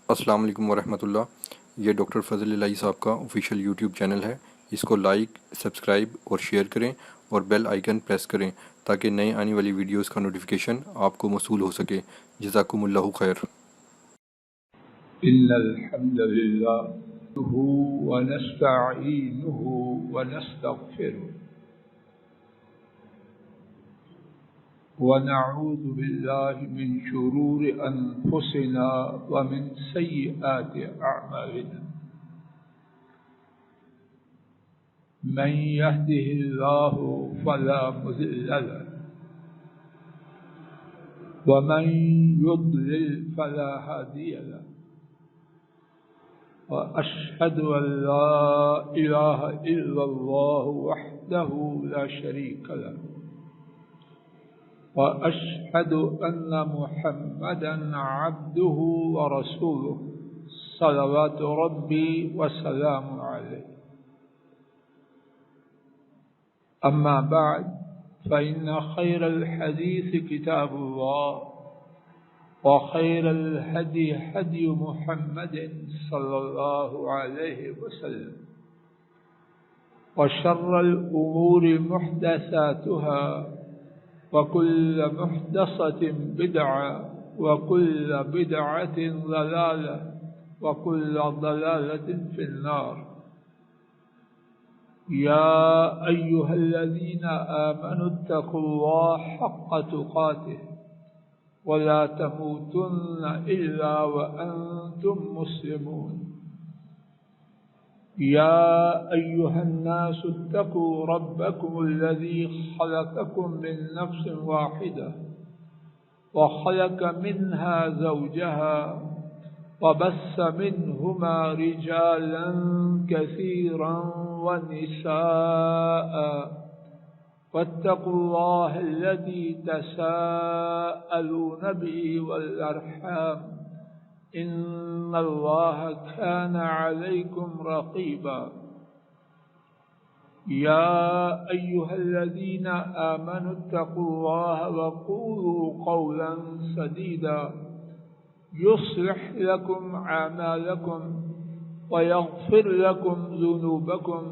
السلام علیکم ورحمۃ اللہ۔ یہ ڈاکٹر فضل الہی صاحب کا آفیشیل یوٹیوب چینل ہے، اس کو لائک، سبسکرائب اور شیئر کریں اور بیل آئیکن پریس کریں تاکہ نئے آنے والی ویڈیوز کا نوٹیفیکیشن آپ کو موصول ہو سکے۔ جزاکم اللہ خیر۔ إن الحمد لله نحمده ونستعينه ونستغفره ونعوذ بالله من شرور أنفسنا ومن سيئات أعمالنا من يهده الله فلا مضل له ومن يضلل فلا هادي له وأشهد أن لا إله إلا الله وحده لا شريك له وأشهد أن محمدا عبده ورسوله صلوات ربي وسلام عليه. أما بعد فإن خير الحديث كتاب الله وخير الهدي هدي محمد صلى الله عليه وسلم وشر الأمور محدثاتها وكل محدثة بدعة وكل بدعة ضلالة وكل ضلالة في النار. يا أيها الذين آمنوا اتقوا الله حق تقاته ولا تموتن إلا وأنتم مسلمون. يا أيها الناس اتقوا ربكم الذي خلقكم من نفس واحدة وخلق منها زوجها وبث منهما رجالا كثيرا ونساء واتقوا الله الذي تساءلون به والأرحام إن الله كان عليكم رقيبا. يا أيها الذين آمنوا اتقوا الله وقولوا قولا سديدا يصلح لكم أعمالكم ويغفر لكم ذنوبكم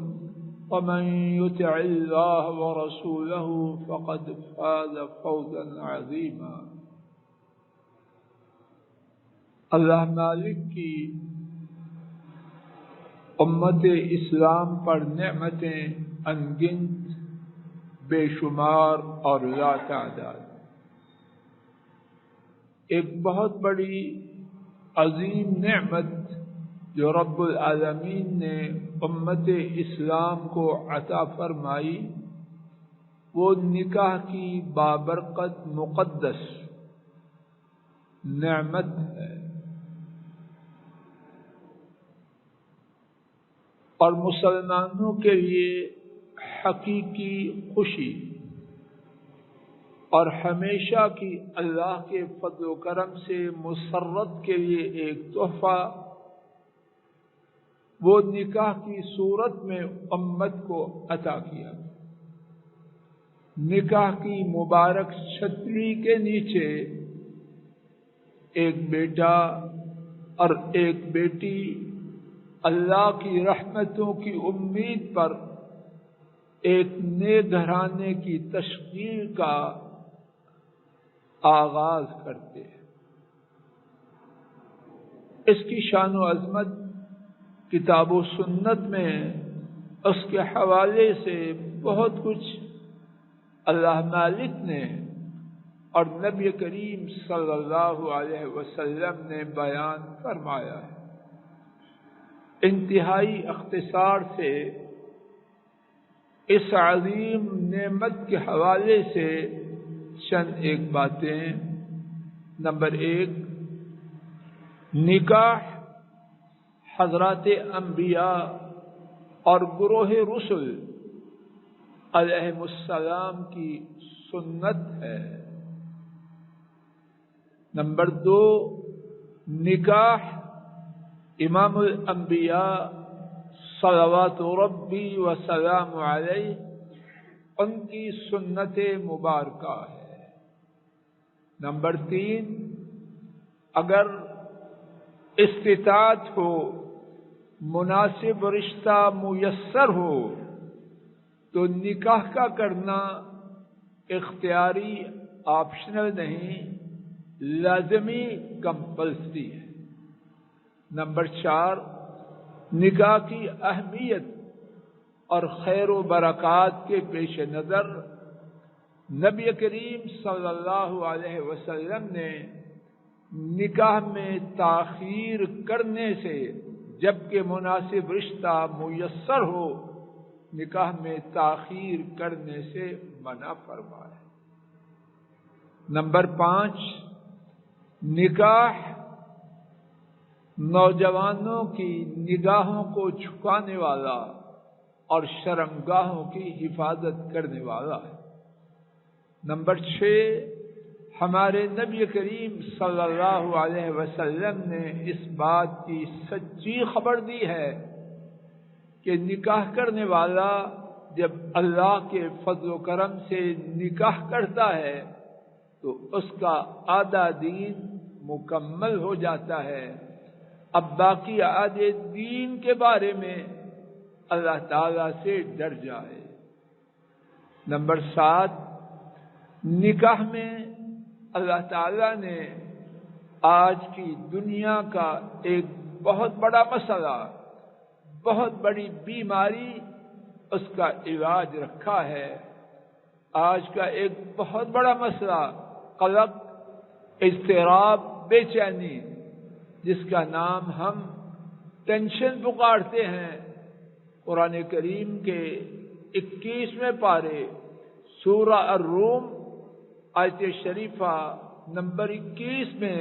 ومن يطع الله ورسوله فقد فاز فوزا عظيما. اللہ مالک کی امت اسلام پر نعمتیں انگنت، بے شمار اور لا تعداد. ایک بہت بڑی عظیم نعمت جو رب العالمین نے امت اسلام کو عطا فرمائی وہ نکاح کی بابرکت مقدس نعمت ہے، اور مسلمانوں کے لیے حقیقی خوشی اور ہمیشہ کی اللہ کے فضل و کرم سے مسرت کے لیے ایک تحفہ وہ نکاح کی صورت میں امت کو عطا کیا. نکاح کی مبارک چھتری کے نیچے ایک بیٹا اور ایک بیٹی اللہ کی رحمتوں کی امید پر ایک نئے گھرانے کی تشکیل کا آغاز کرتے ہیں. اس کی شان و عظمت کتاب و سنت میں اس کے حوالے سے بہت کچھ اللہ مالک نے اور نبی کریم صلی اللہ علیہ وسلم نے بیان فرمایا ہے. انتہائی اختصار سے اس عظیم نعمت کے حوالے سے چند ایک باتیں. نمبر 1، نکاح حضرات انبیاء اور گروہ رسل علیہم السلام کی سنت ہے. نمبر 2، نکاح امام الانبیاء صلوات ربی وسلام علیہ ان کی سنت مبارکہ ہے. نمبر 3، اگر استطاعت ہو، مناسب رشتہ میسر ہو تو نکاح کا کرنا اختیاری، آپشنل نہیں، لازمی، کمپلسری ہے۔ نمبر 4، نکاح کی اہمیت اور خیر و برکات کے پیش نظر نبی کریم صلی اللہ علیہ وسلم نے نکاح میں تاخیر کرنے سے، جبکہ مناسب رشتہ میسر ہو، نکاح میں تاخیر کرنے سے منع فرمایا۔ نمبر 5، نکاح نوجوانوں کی نگاہوں کو جھکانے والا اور شرمگاہوں کی حفاظت کرنے والا ہے۔ نمبر 6، ہمارے نبی کریم صلی اللہ علیہ وسلم نے اس بات کی سچی خبر دی ہے کہ نکاح کرنے والا جب اللہ کے فضل و کرم سے نکاح کرتا ہے تو اس کا آدھا دین مکمل ہو جاتا ہے۔ اب باقی آدھے دین کے بارے میں اللہ تعالی سے ڈر جائے۔ نمبر 7، نکاح میں اللہ تعالی نے آج کی دنیا کا ایک بہت بڑا مسئلہ، بہت بڑی بیماری، اس کا علاج رکھا ہے۔ آج کا ایک بہت بڑا مسئلہ قلق، اضطراب، بے چینی، جس کا نام ہم ٹینشن پکارتے ہیں، قرآن کریم کے 21ویں پارے سورہ الروم آیت شریفہ نمبر 21 میں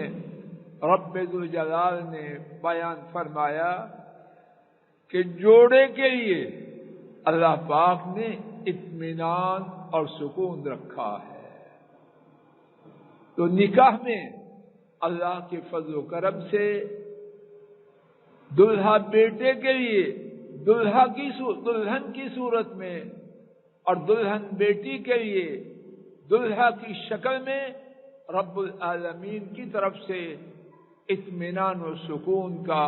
رب ذوالجلال نے بیان فرمایا کہ جوڑے کے لیے اللہ پاک نے اطمینان اور سکون رکھا ہے۔ تو نکاح میں اللہ کے فضل و کرم سے دلہا بیٹے کے لیے دلہن کی صورت میں اور دلہن بیٹی کے لیے دلہا کی شکل میں رب العالمین کی طرف سے اطمینان و سکون کا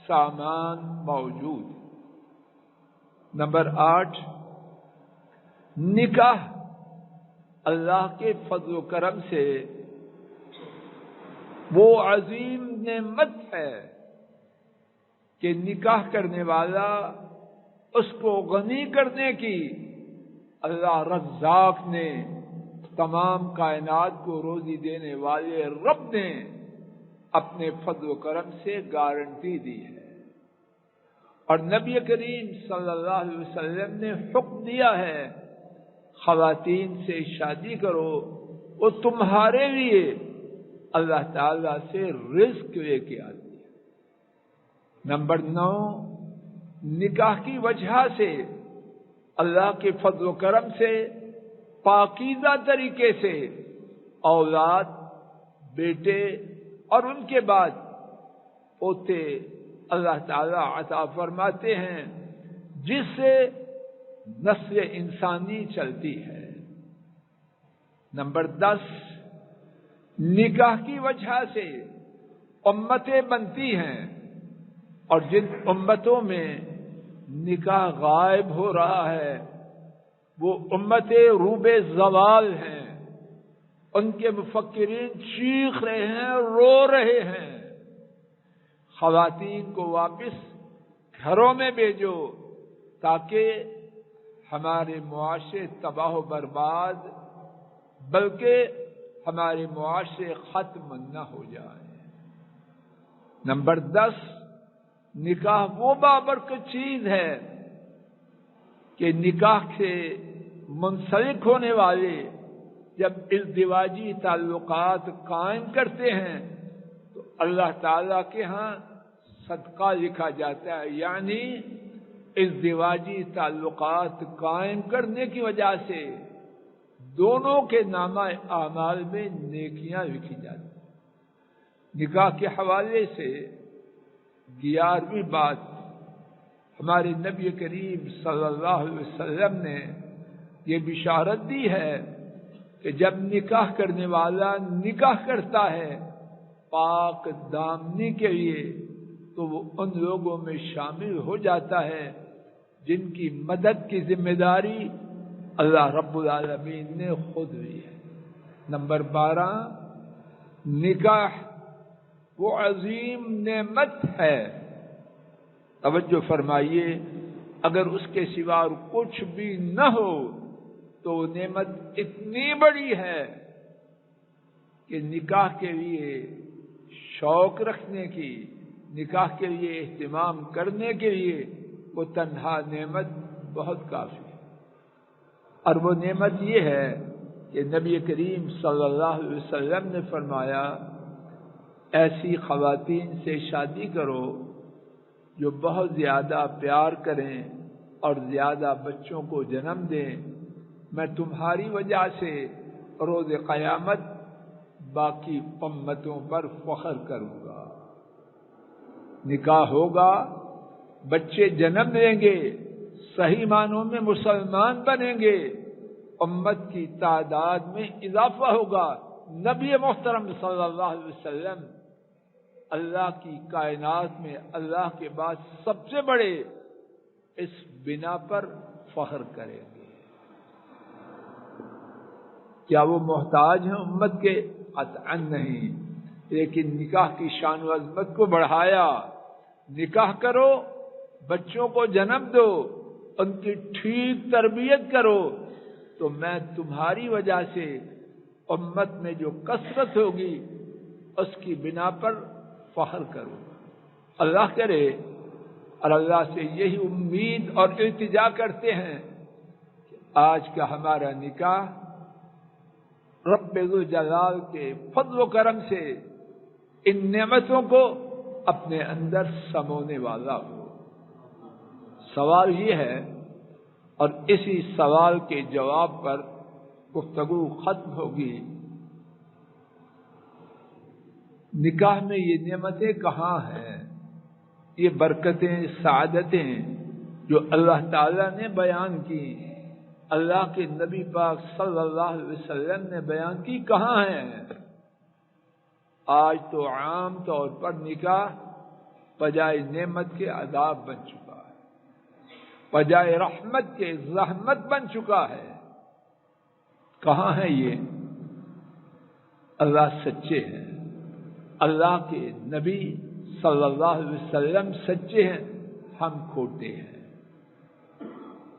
سامان موجود۔ نمبر 8، نکاح اللہ کے فضل و کرم سے وہ عظیم نعمت ہے کہ نکاح کرنے والا اس کو غنی کرنے کی اللہ رزاق نے، تمام کائنات کو روزی دینے والے رب نے اپنے فضل و کرم سے گارنٹی دی ہے۔ اور نبی کریم صلی اللہ علیہ وسلم نے حکم دیا ہے خواتین سے شادی کرو، وہ تمہارے لیے اللہ تعالی سے رزق لے کے آتی ہے۔ نمبر 9، نکاح کی وجہ سے اللہ کے فضل و کرم سے پاکیزہ طریقے سے اولاد، بیٹے اور ان کے بعد پوتے اللہ تعالی عطا فرماتے ہیں، جس سے نسل انسانی چلتی ہے۔ نمبر 10، نکاح کی وجہ سے امتیں بنتی ہیں، اور جن امتوں میں نکاح غائب ہو رہا ہے وہ امتیں روبے زوال ہیں، ان کے مفکرین چیخ رہے ہیں، رو رہے ہیں۔ خواتین کو واپس گھروں میں بھیجو تاکہ ہمارے معاشرے تباہ و برباد بلکہ ہمارے معاشرے ختم نہ ہو جائے۔ نمبر 10، نکاح وہ بابرکت چیز ہے کہ نکاح سے منسلک ہونے والے جب ازدواجی تعلقات قائم کرتے ہیں تو اللہ تعالی کے ہاں صدقہ لکھا جاتا ہے، یعنی ازدواجی تعلقات قائم کرنے کی وجہ سے دونوں کے نامہ اعمال میں نیکیاں لکھی جاتی ہیں۔ نکاح کے حوالے سے 11ویں بات، ہمارے نبی کریم صلی اللہ علیہ وسلم نے یہ بشارت دی ہے کہ جب نکاح کرنے والا نکاح کرتا ہے پاک دامنی کے لیے تو وہ ان لوگوں میں شامل ہو جاتا ہے جن کی مدد کی ذمہ داری اللہ رب العالمین نے خود لی ہے۔ نمبر 12، نکاح وہ عظیم نعمت ہے، توجہ فرمائیے، اگر اس کے سوا اور کچھ بھی نہ ہو تو وہ نعمت اتنی بڑی ہے کہ نکاح کے لیے شوق رکھنے کی، نکاح کے لیے اہتمام کرنے کے لیے وہ تنہا نعمت بہت کافی ہے۔ اور وہ نعمت یہ ہے کہ نبی کریم صلی اللہ علیہ وسلم نے فرمایا ایسی خواتین سے شادی کرو جو بہت زیادہ پیار کریں اور زیادہ بچوں کو جنم دیں، میں تمہاری وجہ سے روز قیامت باقی امتوں پر فخر کروں گا۔ نکاح ہوگا، بچے جنم دیں گے، صحیح معنوں میں مسلمان بنیں گے، امت کی تعداد میں اضافہ ہوگا۔ نبی محترم صلی اللہ علیہ وسلم اللہ کی کائنات میں اللہ کے بعد سب سے بڑے اس بنا پر فخر کریں گے۔ کیا وہ محتاج ہیں امت کے؟ قطعا نہیں، لیکن نکاح کی شان و عظمت کو بڑھایا۔ نکاح کرو، بچوں کو جنم دو، ان کی ٹھیک تربیت کرو، تو میں تمہاری وجہ سے امت میں جو کثرت ہوگی اس کی بنا پر فخر کروں۔ اللہ کرے، اور اللہ سے یہی امید اور التجا کرتے ہیں کہ آج کا ہمارا نکاح رب ذوالجلال کے فضل و کرم سے ان نعمتوں کو اپنے اندر سمونے والا ہو۔ سوال یہ ہے، اور اسی سوال کے جواب پر گفتگو ختم ہوگی، نکاح میں یہ نعمتیں کہاں ہیں؟ یہ برکتیں، سعادتیں جو اللہ تعالی نے بیان کی، اللہ کے نبی پاک صلی اللہ علیہ وسلم نے بیان کی، کہاں ہیں؟ آج تو عام طور پر نکاح بجائے نعمت کے عذاب بن چکا ہے، بجائے رحمت کے زحمت بن چکا ہے۔ کہاں ہے یہ؟ اللہ سچے ہیں، اللہ کے نبی صلی اللہ علیہ وسلم سچے ہیں، ہم کھوٹے ہیں۔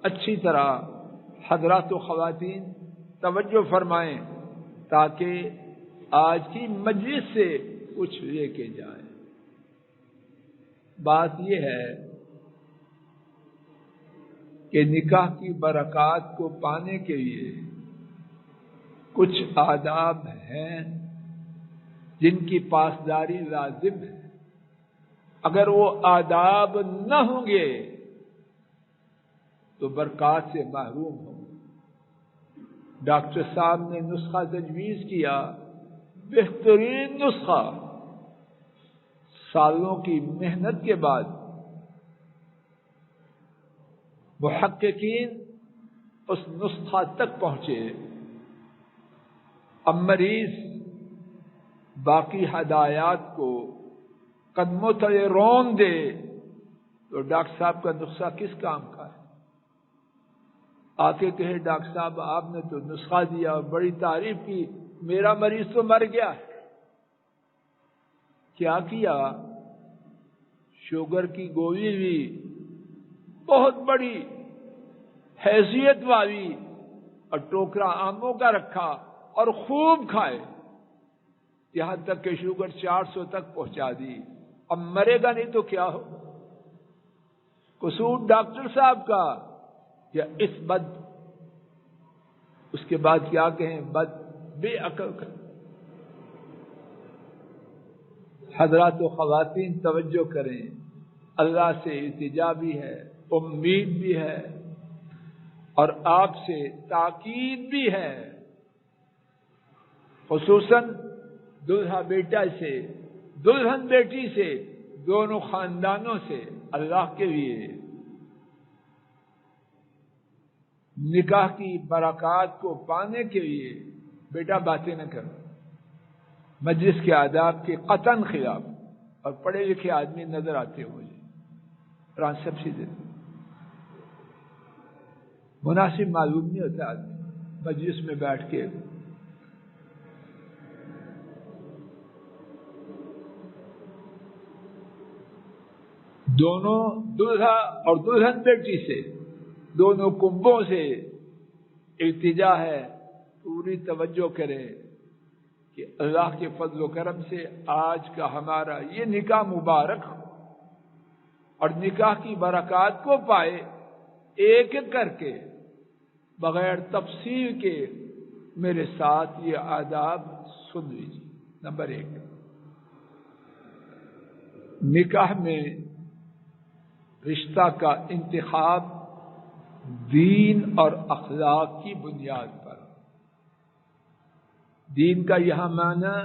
اچھی طرح حضرات و خواتین توجہ فرمائیں تاکہ آج کی مجلس سے کچھ لے کے جائیں۔ بات یہ ہے کہ نکاح کی برکات کو پانے کے لیے کچھ آداب ہیں جن کی پاسداری لازم ہے۔ اگر وہ آداب نہ ہوں گے تو برکات سے محروم ہوں گے۔ ڈاکٹر صاحب نے نسخہ تجویز کیا، بہترین نسخہ، سالوں کی محنت کے بعد محققین اس نسخہ تک پہنچے۔ اب مریض باقی ہدایات کو قدموں تلے رون دے تو ڈاکٹر صاحب کا نسخہ کس کام کا ہے؟ آ کے کہے ڈاکٹر صاحب آپ نے تو نسخہ دیا اور بڑی تعریف کی، میرا مریض تو مر گیا ہے۔ کیا کیا؟ شوگر کی گولی لی، بہت بڑی حیثیت والی، اور ٹوکرا آموں کا رکھا اور خوب کھائے، یہاں تک کہ شوگر 400 تک پہنچا دی۔ اب مرے گا نہیں تو کیا ہو؟ قصور ڈاکٹر صاحب کا یا اس کے بعد کیا کہیں، بے عقل کا۔ حضرات و خواتین توجہ کریں، اللہ سے التجا بھی ہے، امید بھی ہے، اور آپ سے تاکید بھی ہے، خصوصاً دلہا بیٹا سے، دلہن بیٹی سے، دونوں خاندانوں سے، اللہ کے لیے نکاح کی برکات کو پانے کے لیے بیٹا باتیں نہ کرو، مجلس کے آداب کے قطعاً خلاف، اور پڑھے لکھے آدمی نظر آتے ہو مجھے، قرآن سب سیدھے مناسب معلوم نہیں ہوتا آدمی مجلس میں بیٹھ کے دونوں دلہا اور دلہن بیٹی سے دونوں کنبوں سے التجا ہے پوری توجہ کرے کہ اللہ کے فضل و کرم سے آج کا ہمارا یہ نکاح مبارک ہو اور نکاح کی برکات کو پائے، ایک ایک کر کے بغیر تفصیل کے میرے ساتھ یہ آداب سن لیجیے۔ نمبر 1، نکاح میں رشتہ کا انتخاب دین اور اخلاق کی بنیاد پر۔ دین کا یہاں معنی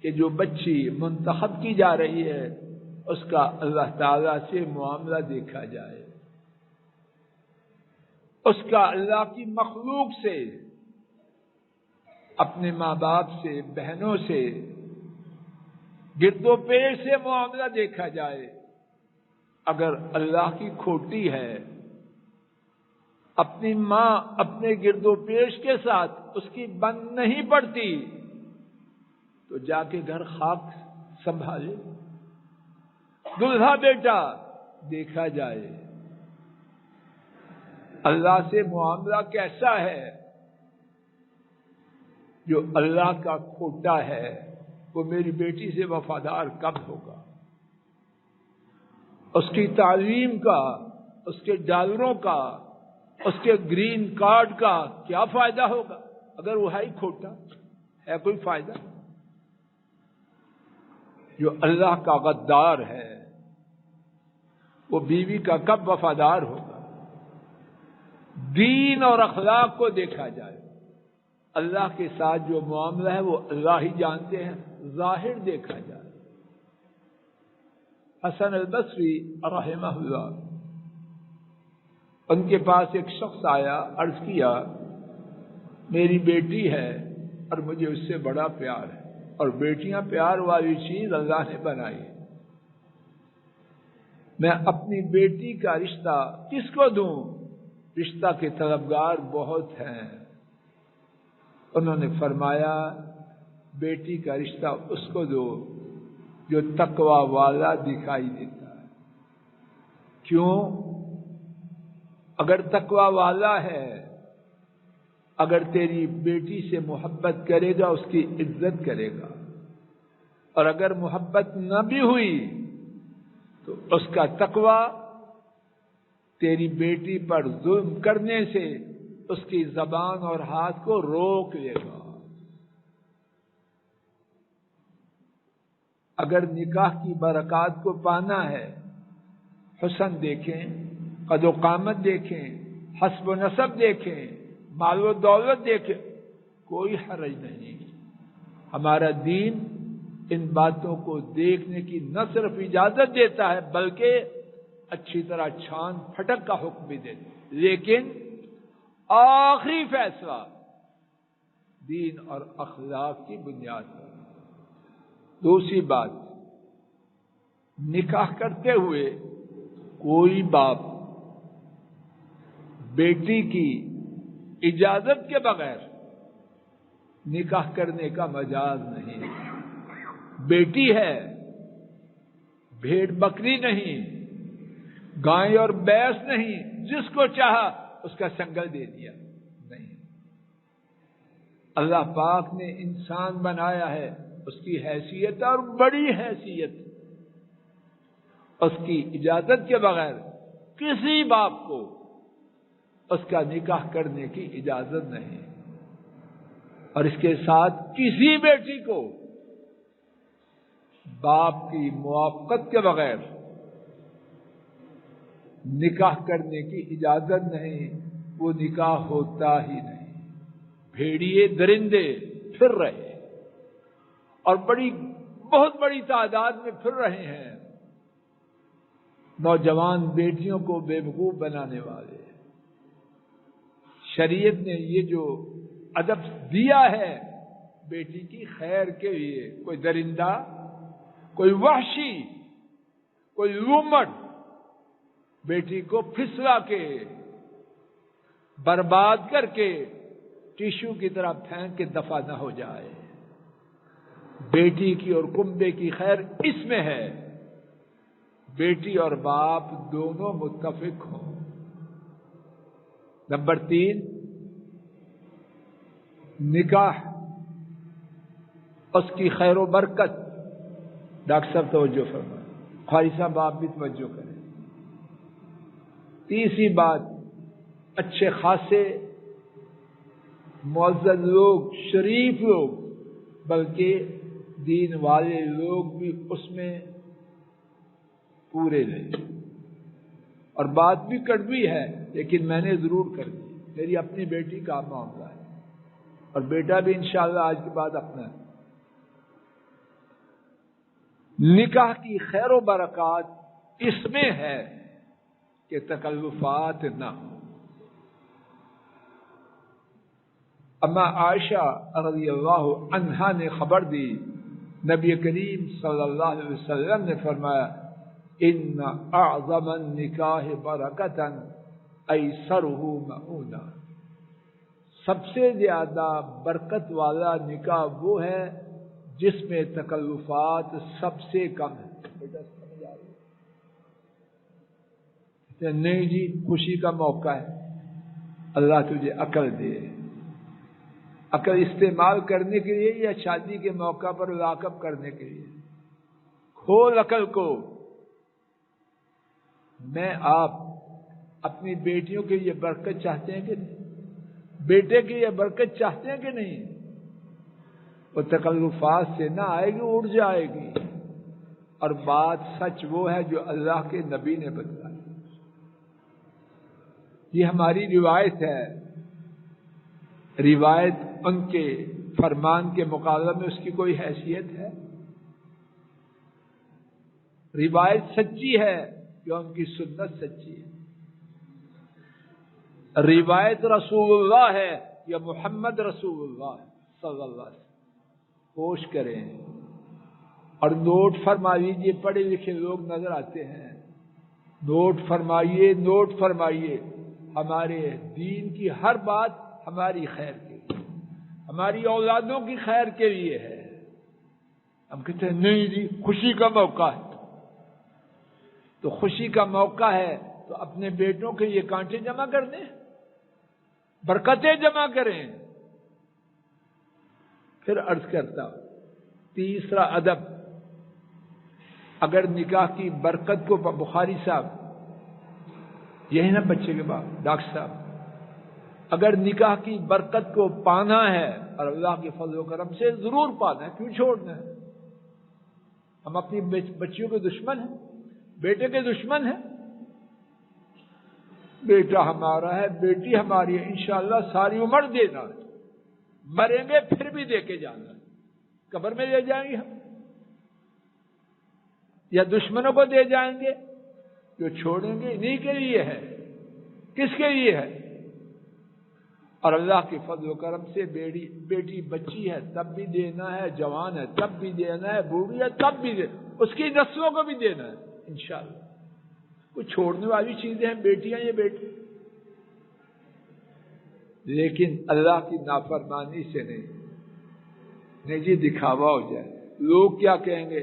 کہ جو بچی منتخب کی جا رہی ہے اس کا اللہ تعالی سے معاملہ دیکھا جائے، اس کا اللہ کی مخلوق سے، اپنے ماں باپ سے، بہنوں سے، گرد و پیش سے معاملہ دیکھا جائے۔ اگر اللہ کی کھوٹی ہے، اپنی ماں اپنے گرد و پیش کے ساتھ اس کی بند نہیں پڑتی تو جا کے گھر خاک سنبھالے۔ دلہا بیٹا دیکھا جائے اللہ سے معاملہ کیسا ہے۔ جو اللہ کا کھوٹا ہے وہ میری بیٹی سے وفادار کب ہوگا؟ اس کی تعلیم کا، اس کے ڈالروں کا، اس کے گرین کارڈ کا کیا فائدہ ہوگا اگر وہ ہے ہی کھوٹا؟ ہے کوئی فائدہ؟ جو اللہ کا غدار ہے وہ بیوی کا کب وفادار ہوگا؟ دین اور اخلاق کو دیکھا جائے۔ اللہ کے ساتھ جو معاملہ ہے وہ اللہ ہی جانتے ہیں، ظاہر دیکھا جائے۔ حسن البصری رحمہ اللہ، ان کے پاس ایک شخص آیا، عرض کیا میری بیٹی ہے اور مجھے اس سے بڑا پیار ہے، اور بیٹیاں پیار والی چیز اللہ نے بنائی ہے، میں اپنی بیٹی کا رشتہ کس کو دوں؟ رشتہ کے طلبگار بہت ہیں۔ انہوں نے فرمایا بیٹی کا رشتہ اس کو دو جو تقوی والا دکھائی دیتا ہے۔ کیوں؟ اگر تقوی والا ہے، اگر تیری بیٹی سے محبت کرے گا اس کی عزت کرے گا، اور اگر محبت نہ بھی ہوئی تو اس کا تقوی تیری بیٹی پر ظلم کرنے سے اس کی زبان اور ہاتھ کو روک لے گا۔ اگر نکاح کی برکات کو پانا ہے، حسن دیکھیں، قد و قامت دیکھیں، حسب و نسب دیکھیں، مال و دولت دیکھیں، کوئی حرج نہیں۔ ہمارا دین ان باتوں کو دیکھنے کی نہ صرف اجازت دیتا ہے بلکہ اچھی طرح چھان پھٹک کا حکم بھی دیتا ہے، لیکن آخری فیصلہ دین اور اخلاق کی بنیاد پر۔ دوسری بات، نکاح کرتے ہوئے کوئی باپ بیٹی کی اجازت کے بغیر نکاح کرنے کا مجاز نہیں۔ بیٹی ہے، بھیڑ بکری نہیں، گائے اور بھینس نہیں، جس کو چاہا اس کا سنگل دے دیا، نہیں۔ اللہ پاک نے انسان بنایا ہے، اس کی حیثیت اور بڑی حیثیت، اس کی اجازت کے بغیر کسی باپ کو اس کا نکاح کرنے کی اجازت نہیں، اور اس کے ساتھ کسی بیٹی کو باپ کی موافقت کے بغیر نکاح کرنے کی اجازت نہیں، وہ نکاح ہوتا ہی نہیں۔ بھیڑیے درندے پھر رہے اور بہت بڑی تعداد میں پھر رہے ہیں، نوجوان بیٹیوں کو بے وقوف بنانے والے۔ شریعت نے یہ جو ادب دیا ہے بیٹی کی خیر کے لیے کوئی درندہ، کوئی وحشی، کوئی لومڑ بیٹی کو پھسلا کے برباد کر کے ٹیشو کی طرح پھینک کے دفع نہ ہو جائے۔ بیٹی کی اور کنبے کی خیر اس میں ہے، بیٹی اور باپ دونوں متفق ہوں۔ نمبر 3، نکاح، اس کی خیر و برکت۔ ڈاکٹر صاحب توجہ فرمائیں، قاری صاحب آپ بھی توجہ کریں۔ تیسری بات، اچھے خاصے معزز لوگ، شریف لوگ، بلکہ دین والے لوگ بھی اس میں پورے لیں۔ اور بات بھی کڑوی ہے لیکن میں نے ضرور کر دی، میری اپنی بیٹی کا معاملہ ہے اور بیٹا بھی انشاءاللہ آج کے بعد اپنا ہے۔ نکاح کی خیر و برکات اس میں ہے کہ تکلفات نہ ہوں۔ اما عائشہ رضی اللہ عنہا نے خبر دی، نبی کریم صلی اللہ علیہ وسلم نے فرمایا، ان اعظم النکاح برکتا ایسرہ مؤونہ، سب سے زیادہ برکت والا نکاح وہ ہے جس میں تکلفات سب سے کم ہیں۔ بیٹا سمجھ آ رہی ہے؟ نہیں جی، خوشی کا موقع ہے، اللہ تجھے عقل دے، عقل استعمال کرنے کے لیے یا شادی کے موقع پر لاک اپ کرنے کے لیے؟ کھول عقل کو۔ میں آپ اپنی بیٹیوں کے لیے برکت چاہتے ہیں کہ نہیں؟ بیٹے کے لیے برکت چاہتے ہیں کہ نہیں؟ وہ تکلفات سے نہ آئے گی، اڑ جائے گی۔ اور بات سچ وہ ہے جو اللہ کے نبی نے بتائی، یہ ہماری روایت ہے، روایت ان کے فرمان کے مقابلے میں اس کی کوئی حیثیت ہے؟ روایت سچی ہے یا ان کی سنت سچی ہے؟ روایت رسول اللہ ہے یا محمد رسول اللہ صلی اللہ علیہ وسلم؟ کوشش کریں اور نوٹ فرما لیجیے، پڑھے لکھے لوگ نظر آتے ہیں، نوٹ فرمائیے، نوٹ فرمائیے۔ ہمارے دین کی ہر بات ہماری خیر کے لیے، ہماری اولادوں کی خیر کے لیے ہے۔ ہم کہتے ہیں نہیں جی خوشی کا موقع ہے، تو خوشی کا موقع ہے تو اپنے بیٹوں کے یہ کانٹے جمع کر دیں، برکتیں جمع کریں۔ پھر عرض کرتا ہوں، تیسرا ادب، اگر نکاح کی برکت کو، بخاری صاحب یہی نا بچے کے بعد ڈاکٹر صاحب، اگر نکاح کی برکت کو پانا ہے اور اللہ کے فضل و کرم سے ضرور پانا ہے، کیوں چھوڑنا ہے؟ ہم اپنی بچیوں کے دشمن ہیں، بیٹے کے دشمن ہیں؟ بیٹا ہمارا ہے، بیٹی ہماری ہے، انشاءاللہ ساری عمر دینا ہے، مریں گے پھر بھی دے کے جانا ہے۔ قبر میں لے جائیں گے ہم یا دشمنوں کو دے جائیں گے؟ جو چھوڑیں گے انہی کے لیے ہے، کس کے لیے ہے؟ اور اللہ کے فضل و کرم سے بیٹی بچی ہے تب بھی دینا ہے، جوان ہے تب بھی دینا ہے، بوڑھی ہے تب بھی دینا، اس کی نسلوں کو بھی دینا ہے انشاءاللہ۔ کچھ چھوڑنے والی چیزیں ہیں، بیٹیاں یہ بیٹے، لیکن اللہ کی نافرمانی سے نہیں جی دکھاوا ہو جائے، لوگ کیا کہیں گے،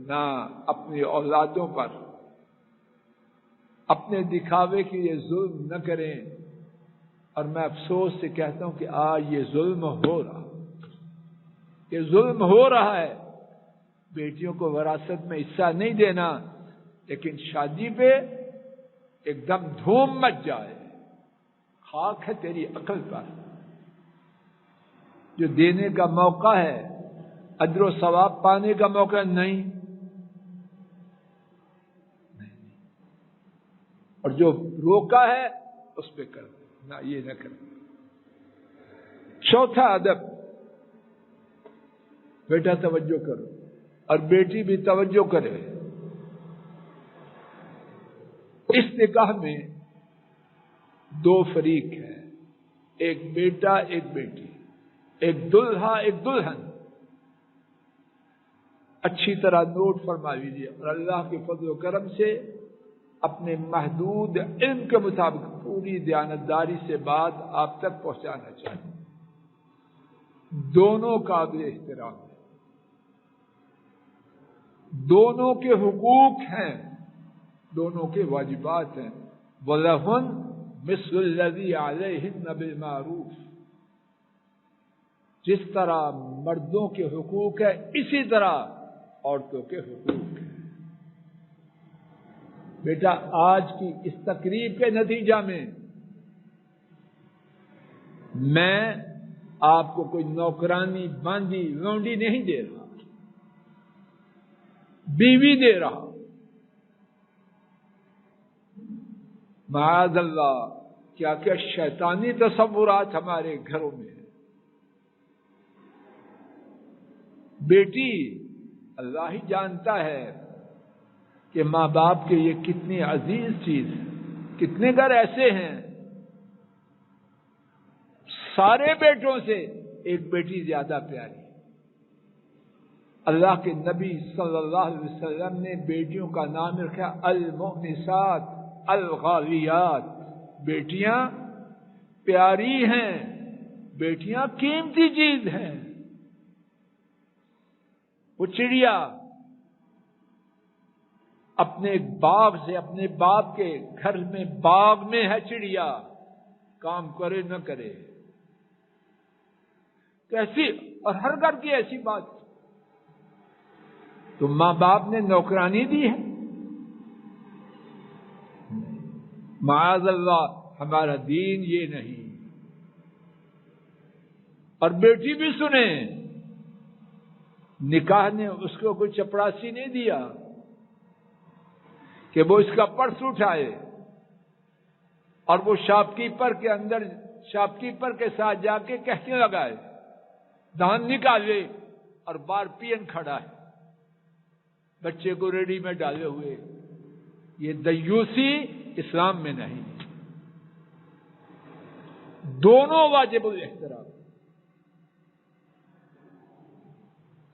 نہ اپنی اولادوں پر اپنے دکھاوے کے لیے ظلم نہ کریں۔ اور میں افسوس سے کہتا ہوں کہ آج یہ ظلم ہو رہا، یہ ظلم ہو رہا ہے۔ بیٹیوں کو وراثت میں حصہ نہیں دینا، لیکن شادی پہ ایک دم دھوم مچ جائے، خاک ہے تیری عقل پر۔ جو دینے کا موقع ہے، اجر و ثواب پانے کا موقع نہیں، اور جو روکا ہے اس پہ کر نہ، یہ نہ کر۔ چوتھا ادب، بیٹا توجہ کرو اور بیٹی بھی توجہ کرے۔ اس نکاح میں دو فریق ہیں، ایک بیٹا ایک بیٹی، ایک دلہا ایک دلہن، اچھی طرح نوٹ فرما لیجیے، اور اللہ کے فضل و کرم سے اپنے محدود علم کے مطابق پوری دیانتداری سے بات آپ تک پہنچانا چاہیے۔ دونوں قابل احترام ہیں، دونوں کے حقوق ہیں، دونوں کے واجبات ہیں۔ وَلَهُنَّ مِثْلُ الَّذِي عَلَيْهِنَّ بِالْمَعْرُوفِ، جس طرح مردوں کے حقوق ہے اسی طرح عورتوں کے حقوق ہیں۔ بیٹا آج کی اس تقریب کے نتیجہ میں میں آپ کو کوئی نوکرانی باندھی لونڈی نہیں دے رہا، بیوی دے رہا۔ معاذ اللہ، کیا کیا شیطانی تصورات ہمارے گھروں میں ہیں۔ بیٹی اللہ ہی جانتا ہے کہ ماں باپ کے یہ کتنی عزیز چیز ہے۔ کتنے گھر ایسے ہیں سارے بیٹوں سے ایک بیٹی زیادہ پیاری۔ اللہ کے نبی صلی اللہ علیہ وسلم نے بیٹیوں کا نام رکھا المؤنسات الغالیات، بیٹیاں پیاری ہیں، بیٹیاں قیمتی چیز ہیں۔ وہ چڑیا اپنے باغ سے، اپنے باپ کے گھر میں باغ میں ہے چڑیا، کام کرے نہ کرے، کیسی، اور ہر گھر کی ایسی بات۔ تو ماں باپ نے نوکرانی دی ہے؟ معاذ اللہ، ہمارا دین یہ نہیں۔ اور بیٹی بھی سنیں، نکاح نے اس کو کوئی چپڑاسی نہیں دیا کہ وہ اس کا پرس اٹھائے اور وہ شاپ کیپر کے اندر، شاپ کیپر کے ساتھ جا کے کہنے لگائے، دان نکالے اور بار پین کھڑا ہے بچے کو ریڈی میں ڈالے ہوئے۔ یہ دیوسی اسلام میں نہیں۔ دونوں واجب الاحترام۔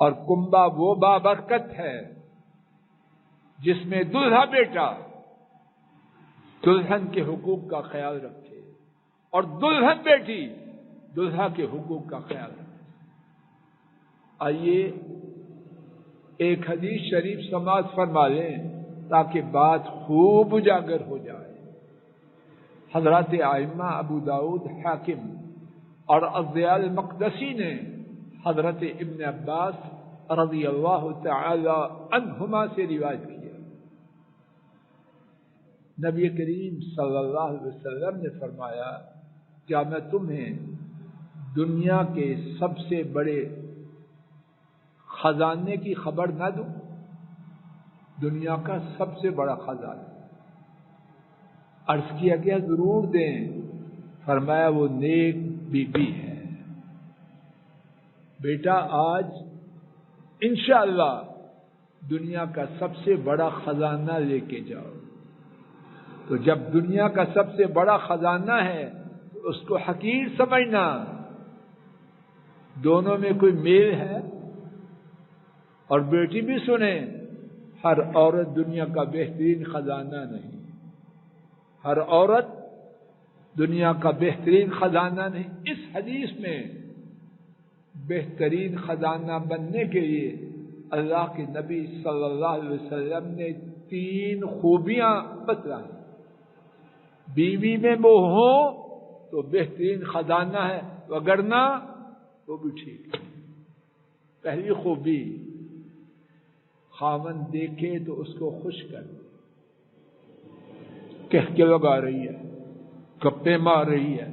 اور کنبہ وہ بابرکت ہے جس میں دلہا بیٹا دلہن کے حقوق کا خیال رکھے اور دلہن بیٹی دلہا کے حقوق کا خیال رکھے۔ آئیے ایک حدیث شریف سماعت فرما لیں تاکہ بات خوب اجاگر ہو جائے۔ حضرات ائمہ ابو داؤد، حاکم اور الضیاء المقدسی نے حضرت ابن عباس رضی اللہ تعالی عنہما سے روایت کیا، نبی کریم صلی اللہ علیہ وسلم نے فرمایا، کیا میں تمہیں دنیا کے سب سے بڑے خزانے کی خبر نہ دوں؟ دنیا کا سب سے بڑا خزانہ۔ عرض کیا گیا ضرور دیں۔ فرمایا وہ نیک بیوی ہے۔ بیٹا آج انشاءاللہ دنیا کا سب سے بڑا خزانہ لے کے جاؤ۔ تو جب دنیا کا سب سے بڑا خزانہ ہے تو اس کو حقیر سمجھنا۔ دونوں میں کوئی میل ہے؟ اور بیٹی بھی سنیں، ہر عورت دنیا کا بہترین خزانہ نہیں، ہر عورت دنیا کا بہترین خزانہ نہیں۔ اس حدیث میں بہترین خزانہ بننے کے لیے اللہ کے نبی صلی اللہ علیہ وسلم نے 3 خوبیاں بتلائیں۔ بیوی میں وہ ہو تو بہترین خزانہ ہے، وگرنہ وہ بھی ٹھیک ہے۔ پہلی خوبی، خاوند دیکھے تو اس کو خوش کر، کہہ کے لگا رہی ہے، گپے مار رہی ہے،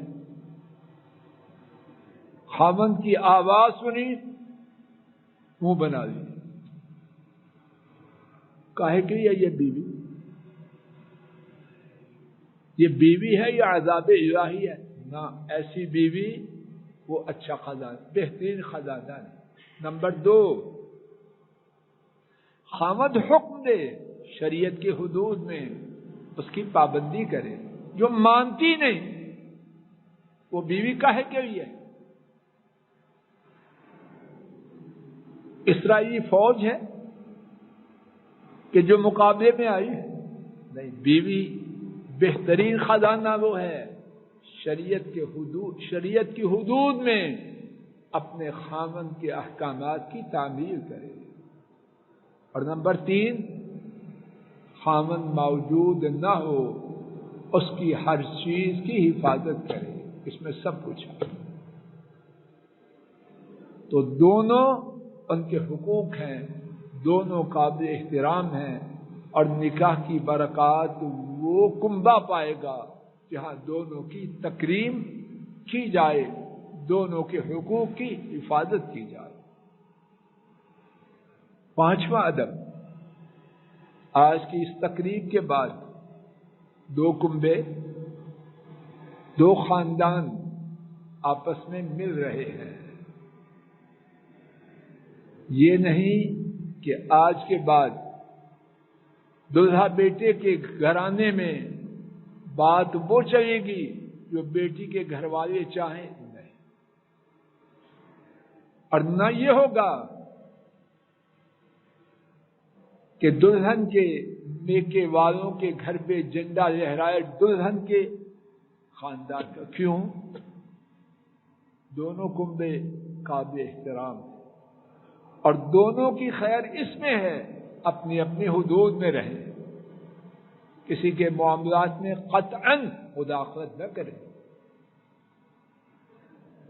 خاوند کی آواز سنی منہ بنا لی۔ کاہے کے لیے یہ بیوی؟ یہ بیوی ہے یا عذاب الہی ہے؟ نہ، ایسی بیوی وہ اچھا خزانہ، بہترین خزانہ ہے۔ نمبر 2، خاوند حکم دے شریعت کے حدود میں، اس کی پابندی کرے۔ جو مانتی نہیں وہ بیوی کاہے کے لیے؟ اسرائیلی فوج ہے، کہ جو مقابلے میں آئی ہے، نہیں، بیوی بہترین خزانہ وہ ہے شریعت کی حدود میں اپنے خاوند کے احکامات کی تعمیل کرے۔ اور نمبر 3، خاوند موجود نہ ہو اس کی ہر چیز کی حفاظت کرے، اس میں سب کچھ ہے۔ تو دونوں ان کے حقوق ہیں، دونوں قابل احترام ہیں، اور نکاح کی برکات وہ کنبہ پائے گا جہاں دونوں کی تکریم کی جائے، دونوں کے حقوق کی حفاظت کی جائے۔ 5واں ادب، آج کی اس تقریب کے بعد 2 کنبے، 2 خاندان آپس میں مل رہے ہیں۔ یہ نہیں کہ آج کے بعد دلہا بیٹے کے گھرانے میں بات وہ چلے گی جو بیٹی کے گھر والے چاہیں، نہیں، اور نہ یہ ہوگا کہ دلہن کے میکے والوں کے گھر پہ جھنڈا لہرائے دلہن کے خاندان کا۔ کیوں؟ دونوں کنبے قابل احترام ہیں، اور دونوں کی خیر اس میں ہے اپنی اپنی حدود میں رہیں، کسی کے معاملات میں قطعاً مداخلت نہ کریں،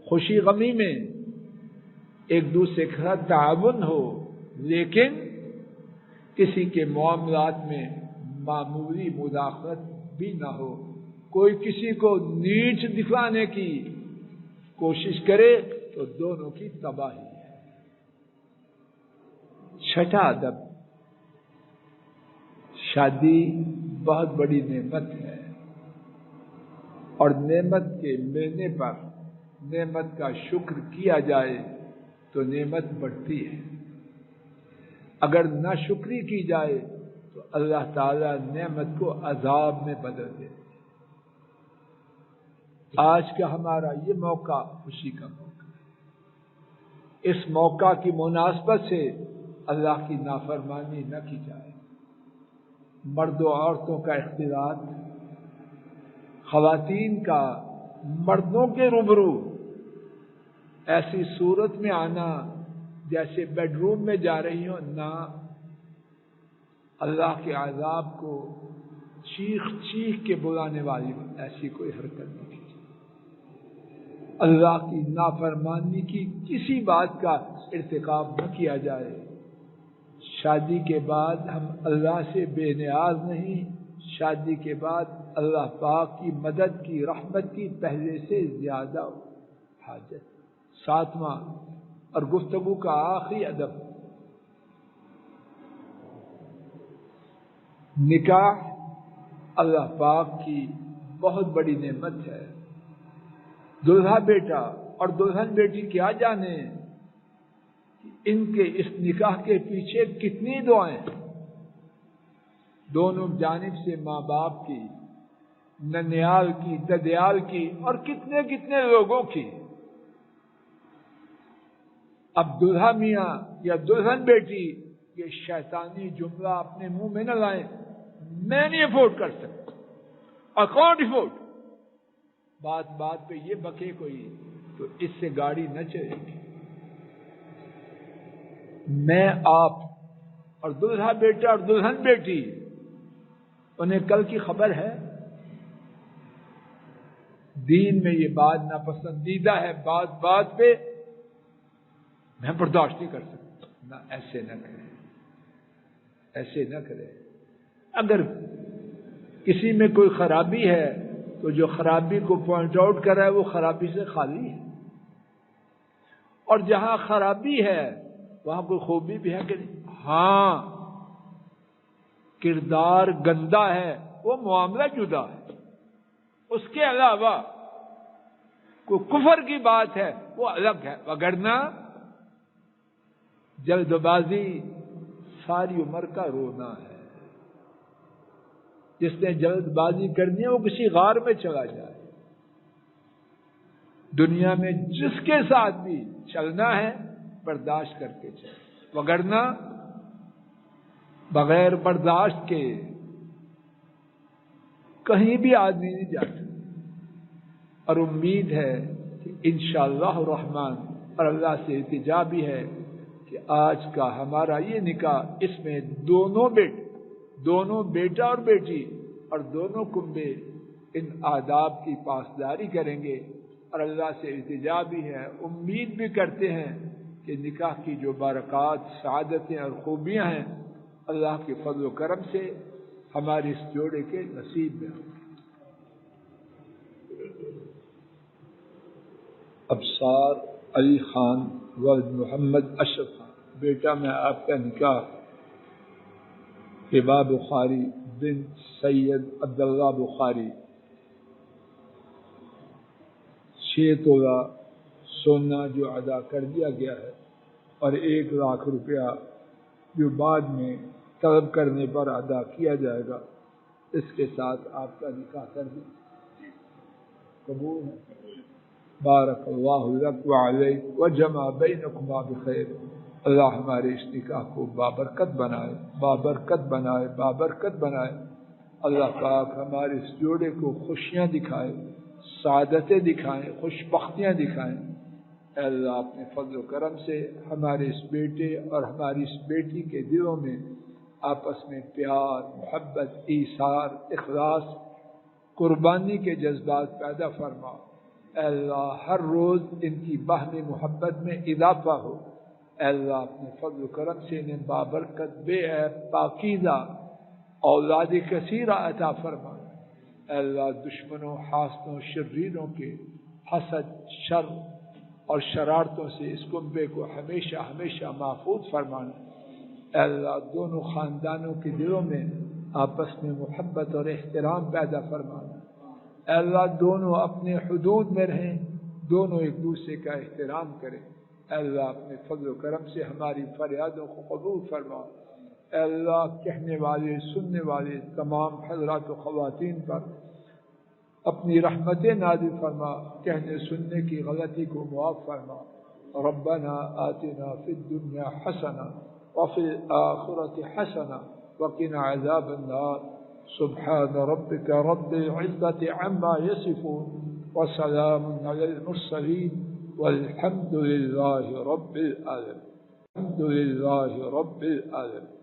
خوشی غمی میں ایک دوسرے کے ساتھ تعاون ہو، لیکن کسی کے معاملات میں معمولی مداخلت بھی نہ ہو۔ کوئی کسی کو نیچ دکھانے کی کوشش کرے تو دونوں کی تباہی ہے۔ 6واں ادب، شادی بہت بڑی نعمت ہے، اور نعمت کے ملنے پر نعمت کا شکر کیا جائے تو نعمت بڑھتی ہے، اگر نہ شکری کی جائے تو اللہ تعالی نعمت کو عذاب میں بدل دیتے۔ آج کا ہمارا یہ موقع خوشی کا موقع ہے، اس موقع کی مناسبت سے اللہ کی نافرمانی نہ کی جائے۔ مرد و عورتوں کا اختلاط، خواتین کا مردوں کے روبرو ایسی صورت میں آنا جیسے بیڈ روم میں جا رہی ہوں، نہ، اللہ کے عذاب کو چیخ چیخ کے بلانے والی ایسی کوئی حرکت نہیں کی۔ اللہ کی نافرمانی کی کسی بات کا ارتکاب نہ کیا جائے۔ شادی کے بعد ہم اللہ سے بے نیاز نہیں، شادی کے بعد اللہ پاک کی مدد کی، رحمت کی پہلے سے زیادہ حاجت۔ 7واں اور گفتگو کا آخری ادب، نکاح اللہ پاک کی بہت بڑی نعمت ہے۔ دلہا بیٹا اور دلہن بیٹی کیا جانے کہ ان کے اس نکاح کے پیچھے کتنی دعائیں ہیں، دونوں جانب سے ماں باپ کی، ننیال کی، ددیال کی، اور کتنے کتنے لوگوں کی۔ اب دلہا میاں یا دلہن بیٹی یہ شیطانی جملہ اپنے منہ میں نہ لائیں، میں نہیں افورڈ کر سکتا، I can't afford۔ بات بات پہ یہ بکے کوئی تو اس سے گاڑی نہ چلے گی۔ میں، آپ اور دلہا بیٹا اور دلہن بیٹی، انہیں کل کی خبر ہے، دین میں یہ بات ناپسندیدہ ہے، بات بات پہ میں برداشت نہیں کر سکتا، نہ، ایسے نہ کریں، ایسے نہ کریں۔ اگر کسی میں کوئی خرابی ہے تو جو خرابی کو پوائنٹ آؤٹ کر رہا ہے وہ خرابی سے خالی ہے، اور جہاں خرابی ہے وہاں کوئی خوبی بھی ہے کہ نہیں؟ ہاں، کردار گندا ہے، وہ معاملہ جدا ہے، اس کے علاوہ کوئی کفر کی بات ہے وہ الگ ہے، وگرنہ جلد بازی ساری عمر کا رونا ہے۔ جس نے جلد بازی کرنی ہے وہ کسی غار میں چلا جائے۔ دنیا میں جس کے ساتھ بھی چلنا ہے برداشت کر کے چلے، وگرنہ بغیر برداشت کے کہیں بھی آدمی نہیں جاتا، اور امید ہے کہ انشاءاللہ الرحمن، اور اللہ سے التجا بھی ہے کہ آج کا ہمارا یہ نکاح، اس میں دونوں بیٹا اور بیٹی اور دونوں کنبے ان آداب کی پاسداری کریں گے، اور اللہ سے التجا بھی ہے، امید بھی کرتے ہیں کہ نکاح کی جو برکات، سعادتیں اور خوبیاں ہیں اللہ کے فضل و کرم سے ہمارے اس جوڑے کے نصیب میں ہوں۔ ابصار علی خان ولد محمد اشرف خان، بیٹا میں آپ کا نکاح ہبا بخاری بن سید عبداللہ بخاری 6 تولہ سونا جو ادا کر دیا گیا ہے، اور 1 لاکھ روپیہ جو بعد میں طلب کرنے پر ادا کیا جائے گا، اس کے ساتھ آپ کا نکاح کر دیں۔ قبول ہے؟ بارک اللہ لک وعلیک وجمع بینکما بخیر۔ اللہ ہمارے اس نکاح کو بابرکت بنائے، بابرکت بنائے، بابرکت بنائے۔ اللہ پاک ہمارے اس جوڑے کو خوشیاں دکھائے، سعادتیں دکھائیں، خوش بختیاں دکھائیں۔ اے اللہ اپنے فضل و کرم سے ہمارے اس بیٹے اور ہماری اس بیٹی کے دلوں میں آپس میں پیار، محبت، ایثار، اخلاص، قربانی کے جذبات پیدا فرما۔ اے اللہ ہر روز ان کی باہمی محبت میں اضافہ ہو۔ اے اللہ اپنے فضل و کرم سے انہیں بابرکت، بے عیب، پاکیزہ اولاد کثیرہ عطا فرما۔ اے اللہ دشمنوں، حاسدوں، شریروں کے حسد، شر اور شرارتوں سے اس کنبے کو ہمیشہ ہمیشہ محفوظ فرمانا۔ اے اللہ دونوں خاندانوں کے دلوں میں آپس میں محبت اور احترام پیدا فرمانا۔ اے اللہ دونوں اپنے حدود میں رہیں، دونوں ایک دوسرے کا احترام کریں۔ اے اللہ اپنے فضل و کرم سے ہماری فریادوں کو قبول فرما۔ اے اللہ کہنے والے، سننے والے تمام حضرات و خواتین پر اپنی رحمتیں نازل فرما، کہنے سننے کی غلطی کو معاف فرما۔ ربنا آتنا فی الدنیا حسنہ وفی الآخرۃ حسنہ وقنا عذاب النار۔ سبحان ربک رب العزۃ عما یصفون وسلام علی المرسلین والحمد للہ رب العالمین۔ الحمد للہ رب العالمین۔